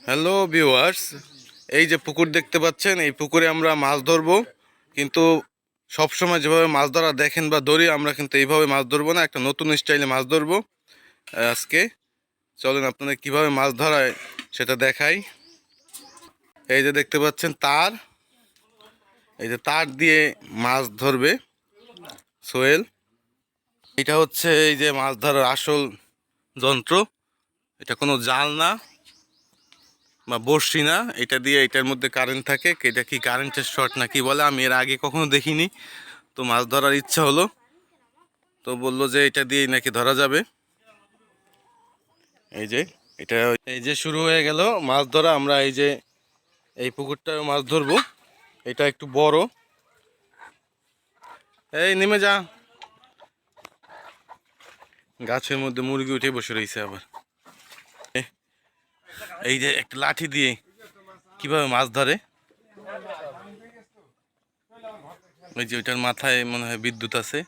Hello viewers, এই যে পুকুর দেখতে পাচ্ছেন, এই পুকুরে আমরা মাছ ধরবো। কিন্তু সবসময় যেভাবে মাছ ধরা দেখেন বা ধরি, আমরা কিন্তু এইভাবে মাছ ধরবো না, একটা নতুন স্টাইলে মাছ ধরবো আজকে। চলেন আপনাদের কিভাবে মাছ ধরায় সেটা দেখাই। এই যে দেখতে পাচ্ছেন তার, এই যে তার দিয়ে মাছ ধরবে সোহেল। এটা হচ্ছে এই যে মাছ ধরার আসল যন্ত্র। এটা কোনো জাল না বা বড়শি না, এটা দিয়ে এটার মধ্যে কারেন্ট থাকে। এটা কি কারেন্টের শর্ট না কি বলে, আমি এর আগে কখনো দেখিনি। তো মাছ ধরার ইচ্ছা হলো, তো বললো যে এটা দিয়েই নাকি ধরা যাবে। এই যে এটা, এই যে শুরু হয়ে গেল মাছ ধরা। আমরা এই যে এই পুকুরটায় মাছ ধরবো, এটা একটু বড়। এই নেমে যা, গাছের মধ্যে মুরগি উঠে বসে রয়েছে আবার। এই যে একটা লাঠি দিয়ে কিভাবে মাছ ধরে, ওই যে ওইটার মাথায় মনে হয় বিদ্যুৎ আছে।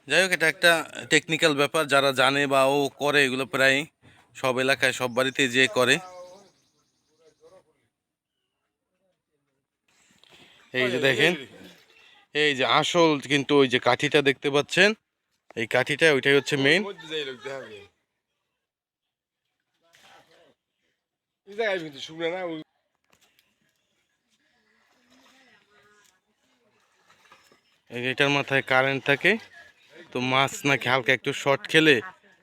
যাই হোক, এটা একটা টেকনিক্যাল ব্যাপার, যারা জানে বা ও করে এগুলো প্রায় সব এলাকায় সব বাড়িতে যে করে। এই যে দেখেন, এই যে আসল কিন্তু ওই যে কাঠিটা দেখতে পাচ্ছেন, এই কাঠিটা ওইটাই হচ্ছে মেইন। এটার মাথায় কারেন্ট থাকে, তো মাছ নাকি হালকা একটু শর্ট খেলে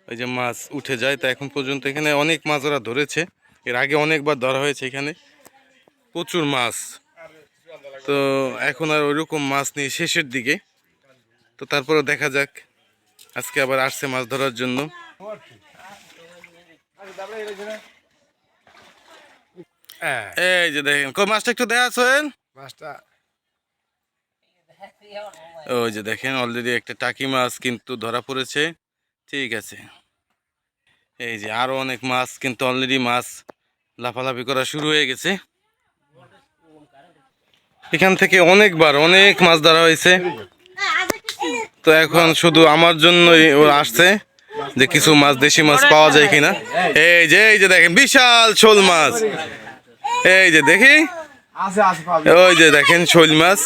ওই যে মাছ উঠে যায়। তা এখন পর্যন্ত এখানে অনেক মাছ ওরা ধরেছে, এর আগে অনেকবার ধরা হয়েছে এখানে, প্রচুর মাছ। তো এখন আর ওইরকম মাছ নেই শেষের দিকে, তো তারপরে দেখা যাক। আজকে আবার আসছে মাছ ধরার জন্য। এই যে দেখেন, কই মাছটা একটু দেখা সোহেল মাছটা। ওই যে দেখেন, অলরেডি একটা টাকি মাছ কিন্তু ধরা পড়েছে। ঠিক আছে, এই যে আরো অনেক মাছ কিন্তু অলরেডি মাছ লাফালাফি করা শুরু হয়ে গেছে। এখান থেকে অনেকবার অনেক মাছ ধরা হয়েছে। তো এখন শুধু আমার জন্যই ওরা আসছে যে কিছু মাছ, দেশি মাছ পাওয়া যায় কিনা। এই যে দেখেন বিশাল শোল মাছ, এই যে দেখি, ওই যে দেখেন শোল মাছ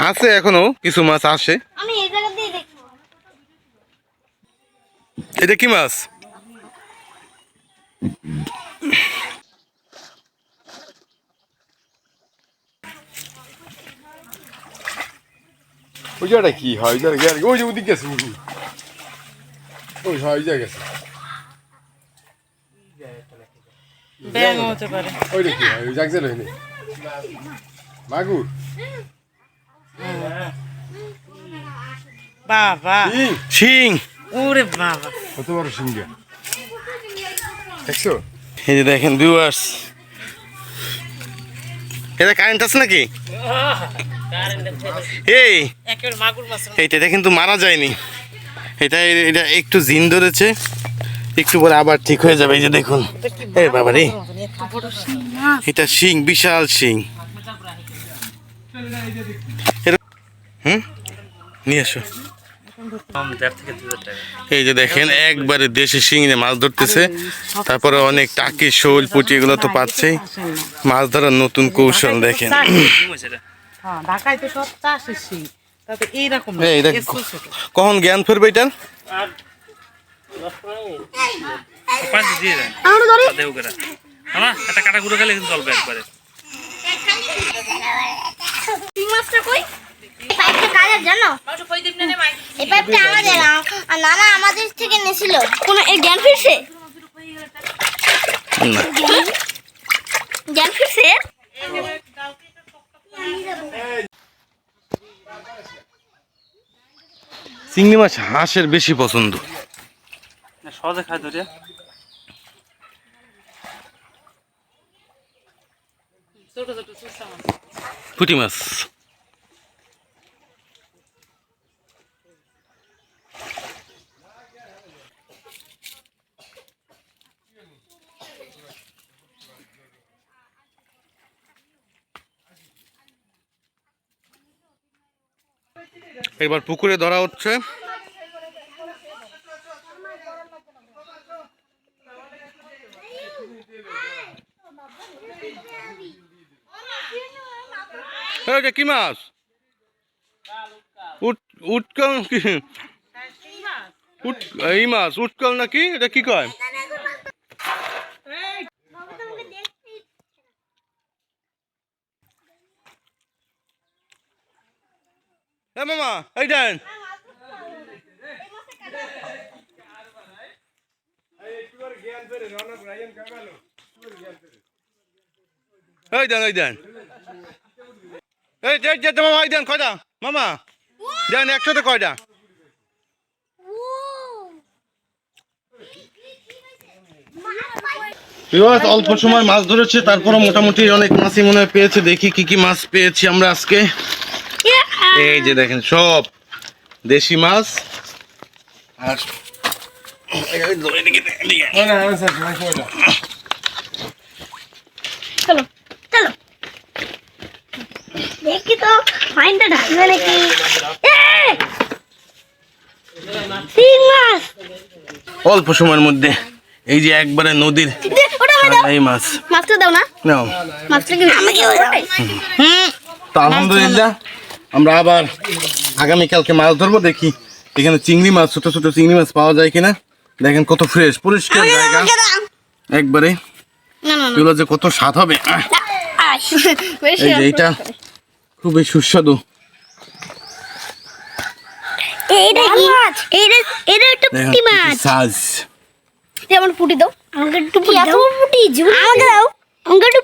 আছে, এখনো কিছু মাছ আসে। এটা কি মাছ? ওই জায়গাটা কি হয়? ওই যে ওদিকে গেছে, ওই হয় ওই জায়গা গেছে। ওইটা কি হয়? ওই জাগজেল হয়নি মাগুর। বাবা শিং, ওরে বাবা, কত বড় সিংহা দেখছো? এই যে দেখেন ভিউয়ার্স, এটা কারেন্ট আছে নাকি? এই এইটা কিন্তু মারা যায়নি, এটা এটা একটু জিন ধরেছে, একটু পরে আবার ঠিক হয়ে যাবে। এই যে দেখুন, এ বাবা রে, এটা শিং, বিশাল শিং। হুম, নিয়ে আসো। এই যে দেখেন, একবারে দেশি শিং নিয়ে মাছ ধরতেছে। তারপরে অনেক টাকি, শোল, পুঁটি এগুলো তো পাচ্ছেই। মাছ ধরার নতুন কৌশল দেখেন। কখন জ্ঞান ফিরবে এটার? নানা আমাদের থেকে নিয়েছিল কোন জ্ঞান ফিরছে, জ্ঞান ফিরছে। চিংড়ি মাছ হাঁসের বেশি পছন্দ। সহজে খাই ধরে পুঁটি মাছ, এবার পুকুরে ধরা হচ্ছে। এটা কি মাছ? উটকল কি? এই মাছ উটকল নাকি? এটা কি কয়? এ মামা এই দেন, এই দেন, এই দেন, এই যে মামা এই দেন কয়টা মামা দেন একসাথে কয়টা? অল্প সময় মাছ ধরেছে, তারপরে মোটামুটি অনেক মাছই মনে হয় পেয়েছে। দেখি কি কি মাছ পেয়েছি আমরা আজকে। এই যে দেখেন সব দেশি মাছ। আর চলো চলো দেখি তো ফাইনটা ঢাকবে নাকি। তিন মাছ অল্প সময়ের মধ্যে এই যে একবারে নদীর এই মাছ। মাছটা দাও না, নাও। মাছটা কি আমাকে তো আলহামদুলিল্লাহ আমরা আবার আগামীকালকে মাছ ধরবো। দেখি এখানে চিংড়ি মাছ, ছোট ছোট চিংড়ি মাছ পাওয়া যায় কিনা। দেখেন কত ফ্রেশ পরিষ্কার জায়গা একবারে। এগুলো যে কত স্বাদ হবে। এই যে এইটা খুবই সুস্বাদু। এইটা কি? এইটা একটা দেখেন পুঁটি কি মাছ। সাইজ। আমার পুঁটি দাও, আমাকে একটু পুঁটি দাও। আমাকে দাও, আমাকে একটু